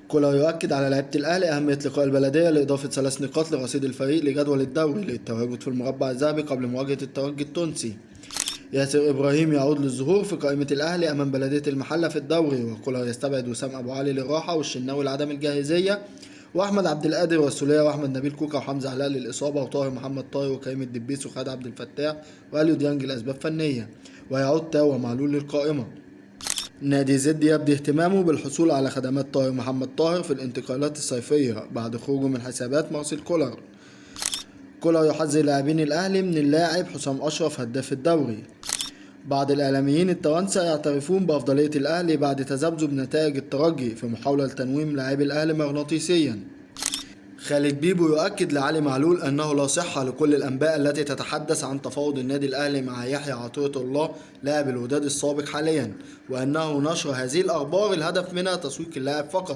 كولر يؤكد على لعيبة الأهلي أهمية لقاء البلدية لإضافة 3 نقاط لرصيد الفريق لجدول الدوري للتواجد في المربع الذهبي قبل مواجهة الترجي التونسي. ياسر إبراهيم يعود للظهور في قائمة الأهلي أمام بلدية المحلة في الدوري، وكولر يستبعد وسام أبو علي للراحة والشناوي لعدم الجاهزية، وأحمد عبد القادر والسولية وأحمد نبيل كوكا وحمزة علاء للإصابة، وطاهر محمد طاهر وكريم الدبيس وخالد عبد الفتاح وأليو ديانج لأسباب فنية. ويعود تاو ومعلول للقائمة. نادي زد يبدي اهتمامه بالحصول على خدمات طاهر محمد طاهر في الانتقالات الصيفية بعد خروجه من حسابات مارسيل كولر. كولر يحذر لاعبين الأهلي من اللاعب حسام أشرف هداف الدوري. بعض الإعلاميين التوانسة يعترفون بأفضلية الأهلي بعد تذبذب نتائج الترجي في محاولة لتنويم لاعبي الأهلي مغناطيسيا. خالد بيبو يؤكد لعلي معلول أنه لا صحة لكل الأنباء التي تتحدث عن تفاوض النادي الأهلي مع يحيى عطية الله لاعب الوداد السابق حاليا، وأنه نشر هذه الأخبار الهدف منها تسويق اللاعب فقط.